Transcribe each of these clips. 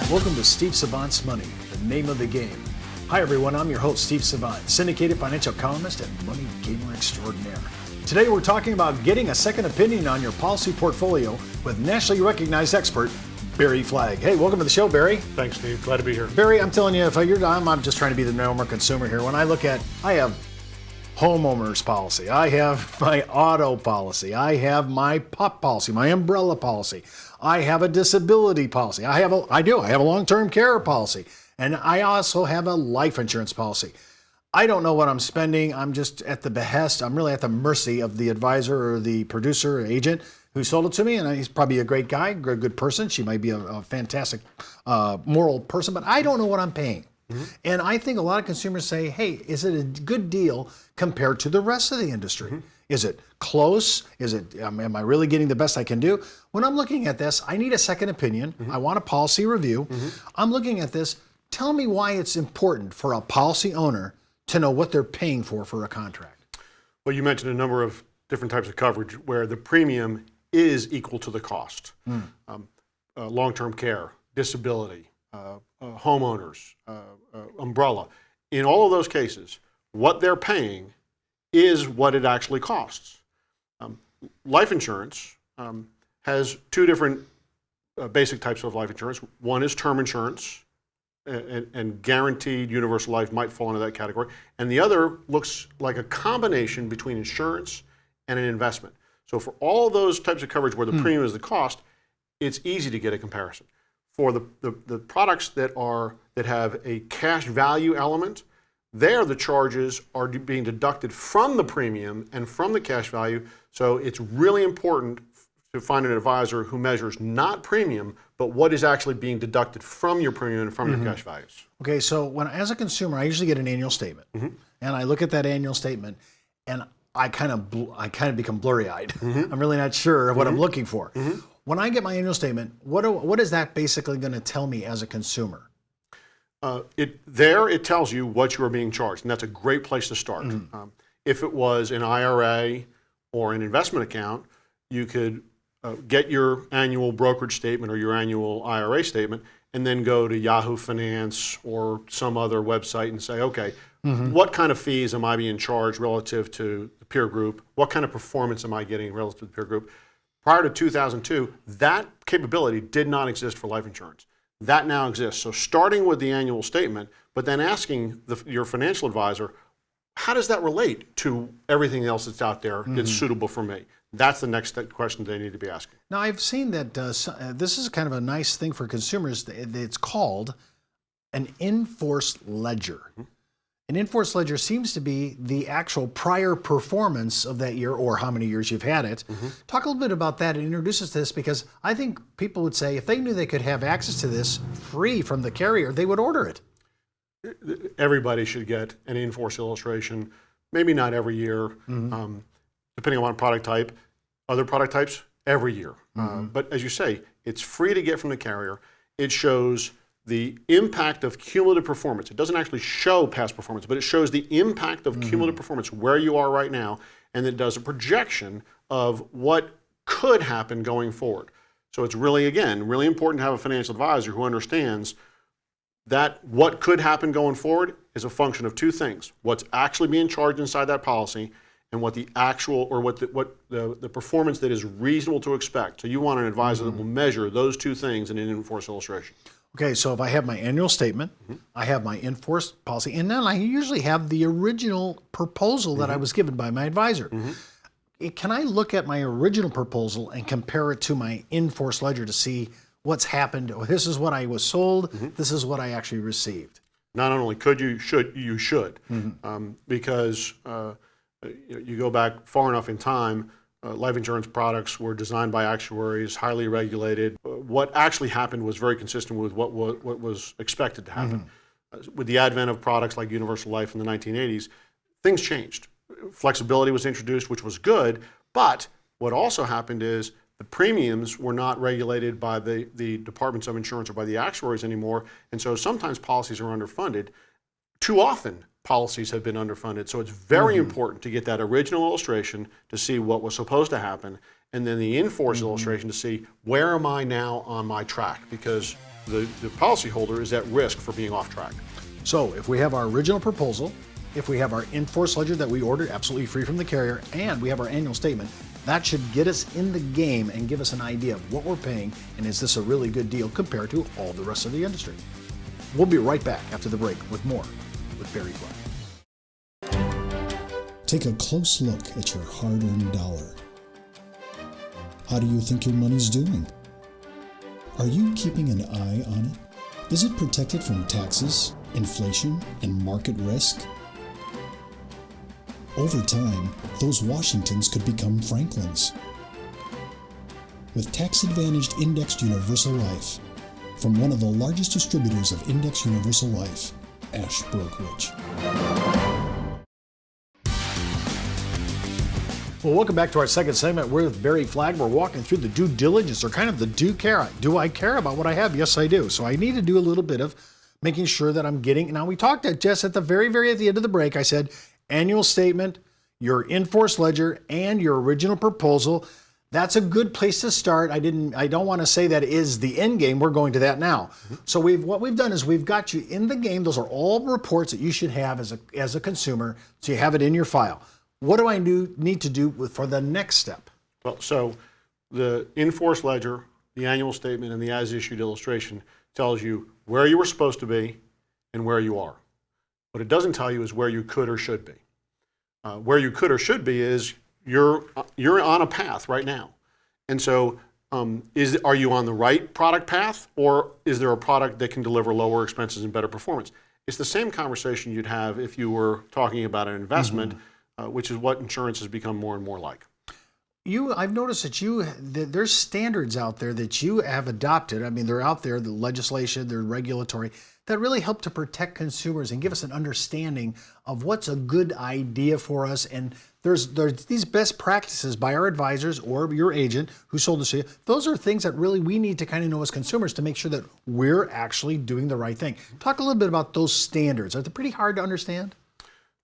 Welcome to Steve Savant's Money, the name of the game. Hi everyone, I'm your host, Steve Savant, syndicated financial columnist and money gamer extraordinaire. Today we're talking about getting a second opinion on your policy portfolio with nationally recognized expert, Barry Flagg. Hey, welcome to the show, Barry. Thanks, Steve. Glad to be here. Barry, I'm telling you, I'm just trying to be the normal consumer here. When I look at, I have homeowners policy, I have my auto policy, I have my PUP policy, my umbrella policy, I have a disability policy, I have a long-term care policy, and I also have a life insurance policy. I don't know what I'm spending. I'm just at the behest. I'm really at the mercy of the advisor or the producer or agent who sold it to me, and he's probably a great guy, good person. She might be a fantastic moral person, but I don't know what I'm paying. Mm-hmm. And I think a lot of consumers say, hey, is it a good deal compared to the rest of the industry? Mm-hmm. Is it close? Am I really getting the best I can do? When I'm looking at this, I need a second opinion. Mm-hmm. I want a policy review. Mm-hmm. I'm looking at this. Tell me why it's important for a policy owner to know what they're paying for a contract. Well, you mentioned a number of different types of coverage where the premium is equal to the cost. Long-term care, disability, homeowners, umbrella. In all of those cases, what they're paying is what it actually costs. Life insurance has two different basic types of life insurance. One is term insurance, and guaranteed universal life might fall into that category. And the other looks like a combination between insurance and an investment. So for all those types of coverage where the premium is the cost, it's easy to get a comparison. For the products that have a cash value element, there the charges are being deducted from the premium and from the cash value. So it's really important to find an advisor who measures not premium, but what is actually being deducted from your premium and from your cash values. Okay, so as a consumer, I usually get an annual statement, and I look at that annual statement, and I kind of become blurry-eyed. I'm really not sure of what I'm looking for. When I get my annual statement, what is that basically going to tell me as a consumer? It tells you what you are being charged, and that's a great place to start. If it was an IRA or an investment account, you could get your annual brokerage statement or your annual IRA statement and then go to Yahoo Finance or some other website and say, okay, what kind of fees am I being charged relative to the peer group? What kind of performance am I getting relative to the peer group? Prior to 2002, that capability did not exist for life insurance. That now exists. So starting with the annual statement, but then asking your financial advisor, how does that relate to everything else that's out there that's suitable for me? That's the next question they need to be asking. Now, I've seen that this is kind of a nice thing for consumers. It's called an in-force ledger. An in-force ledger seems to be the actual prior performance of that year or how many years you've had it. Talk a little bit about that and introduce us to this, because I think people would say if they knew they could have access to this free from the carrier, they would order it. Everybody should get an in-force illustration, maybe not every year. Depending on product type, other product types, every year. But as you say, it's free to get from the carrier. It shows the impact of cumulative performance. It doesn't actually show past performance, but it shows the impact of cumulative performance, where you are right now, and it does a projection of what could happen going forward. So it's really, again, really important to have a financial advisor who understands that what could happen going forward is a function of two things: what's actually being charged inside that policy, and what the actual, or what the performance that is reasonable to expect. So you want an advisor that will measure those two things in an in-force illustration. Okay, so if I have my annual statement, I have my in-force policy, and then I usually have the original proposal that I was given by my advisor. Can I look at my original proposal and compare it to my in-force ledger to see what's happened? This is what I was sold, this is what I actually received. Not only could you, you should. Because you go back far enough in time, life insurance products were designed by actuaries, highly regulated. What actually happened was very consistent with what was expected to happen. With the advent of products like universal life in the 1980s, things changed. Flexibility was introduced, which was good, but what also happened is the premiums were not regulated by the departments of insurance or by the actuaries anymore, and so sometimes policies are underfunded. Too often, policies have been underfunded. So it's very important to get that original illustration to see what was supposed to happen, and then the in-force illustration to see where am I now on my track, because the policyholder is at risk for being off track. So if we have our original proposal, if we have our in-force ledger that we ordered absolutely free from the carrier, and we have our annual statement, that should get us in the game and give us an idea of what we're paying and is this a really good deal compared to all the rest of the industry. We'll be right back after the break with more with Barry Flagg. Take a close look at your hard-earned dollar. How do you think your money's doing? Are you keeping an eye on it? Is it protected from taxes, inflation, and market risk? Over time, those Washingtons could become Franklins. With tax-advantaged indexed universal life, from one of the largest distributors of indexed universal life, Ash Brokerage. Well, welcome back to our second segment. We're with Barry Flagg. We're walking through the due diligence, or kind of the do I care about what I have? Yes, I do. So I need to do a little bit of making sure that I'm getting. Now, we talked at Jess at the very at the end of the break. I said annual statement, your in-force ledger, and your original proposal. That's a good place to start. I don't want to say that is the end game. We're going to that now. So what we've done is we've got you in the game. Those are all reports that you should have as a consumer, so you have it in your file. What do I need to do for the next step? Well, so the in-force ledger, the annual statement, and the as-issued illustration tells you where you were supposed to be and where you are. What it doesn't tell you is where you could or should be. Where you could or should be is you're on a path right now. And so are you on the right product path, or is there a product that can deliver lower expenses and better performance? It's the same conversation you'd have if you were talking about an investment, which is what insurance has become more and more like. I've noticed that there's standards out there that you have adopted. I mean, they're out there, the legislation, they're regulatory, that really help to protect consumers and give us an understanding of what's a good idea for us. And there's these best practices by our advisors or your agent who sold us to you. Those are things that really we need to kind of know as consumers to make sure that we're actually doing the right thing. Talk a little bit about those standards. Are they pretty hard to understand?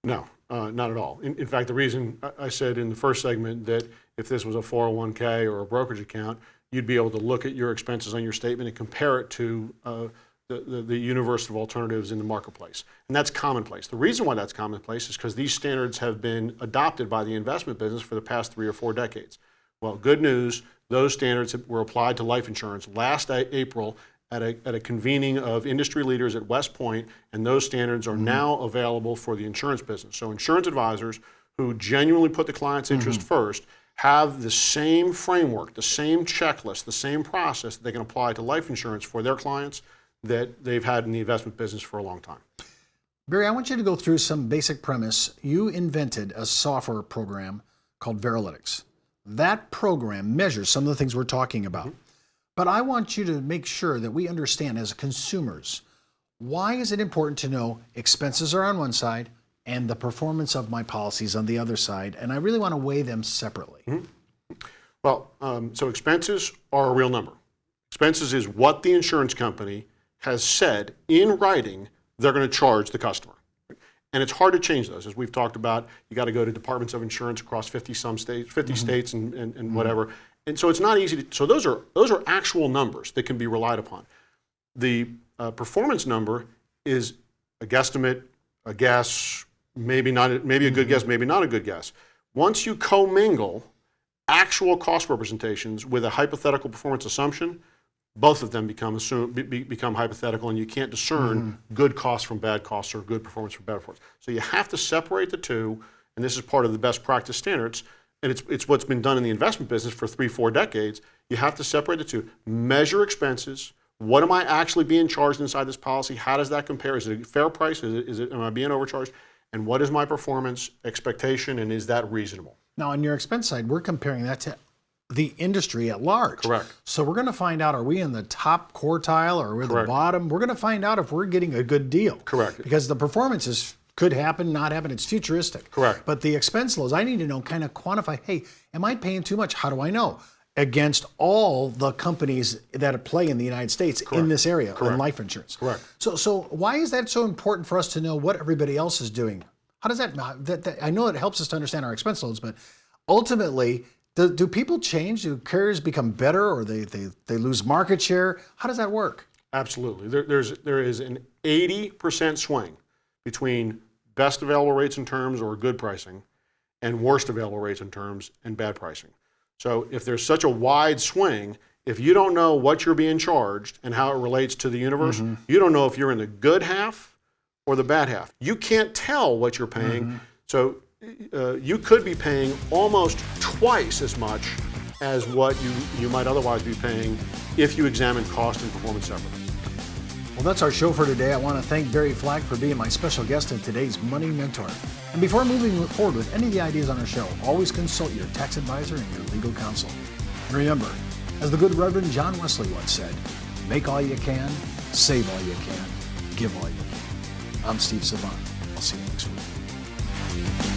No, not at all. In fact, the reason I said in the first segment that if this was a 401k or a brokerage account, you'd be able to look at your expenses on your statement and compare it to the universe of alternatives in the marketplace. And that's commonplace. The reason why that's commonplace is because these standards have been adopted by the investment business for the past 3 or 4 decades. Well, good news, those standards were applied to life insurance last April at a convening of industry leaders at West Point, and those standards are now available for the insurance business. So insurance advisors who genuinely put the client's interest first have the same framework, the same checklist, the same process that they can apply to life insurance for their clients that they've had in the investment business for a long time. Barry, I want you to go through some basic premise. You invented a software program called Veralytics. That program measures some of the things we're talking about. But I want you to make sure that we understand as consumers, why is it important to know expenses are on one side and the performance of my policies on the other side? And I really want to weigh them separately. Well, so expenses are a real number. Expenses is what the insurance company has said in writing they're going to charge the customer. And it's hard to change those. As we've talked about, you got to go to departments of insurance across 50 states and whatever. And so it's not easy to, so those are actual numbers that can be relied upon. The performance number is a guesstimate, a guess, maybe a good guess, maybe not a good guess. Once you commingle actual cost representations with a hypothetical performance assumption, both of them become hypothetical, and you can't discern good costs from bad costs or good performance from bad performance. So you have to separate the two, and this is part of the best practice standards. And it's what's been done in the investment business for 3-4 decades. You have to separate the two. Measure expenses. What am I actually being charged inside this policy? How does that compare? Is it a fair price? Am I being overcharged? And what is my performance expectation, and is that reasonable? Now, on your expense side, we're comparing that to the industry at large. Correct. So we're going to find out, are we in the top quartile or are we at the bottom? We're going to find out if we're getting a good deal. Correct. Because the performance could happen, not happen. It's futuristic. Correct. But the expense loads, I need to know, kind of quantify, hey, am I paying too much? How do I know? Against all the companies that play in the United States in this area in life insurance. Correct. So why is that so important for us to know what everybody else is doing? How does that I know it helps us to understand our expense loads, but ultimately, do people change? Do carriers become better, or they lose market share? How does that work? Absolutely. There is an 80% swing between best available rates and terms or good pricing and worst available rates and terms and bad pricing. So if there's such a wide swing, if you don't know what you're being charged and how it relates to the universe, you don't know if you're in the good half or the bad half. You can't tell what you're paying. So you could be paying almost twice as much as what you might otherwise be paying if you examine cost and performance separately. Well, that's our show for today. I want to thank Barry Flack for being my special guest and today's Money Mentor. And before moving forward with any of the ideas on our show, always consult your tax advisor and your legal counsel. And remember, as the good Reverend John Wesley once said, make all you can, save all you can, give all you can. I'm Steve Savant. I'll see you next week.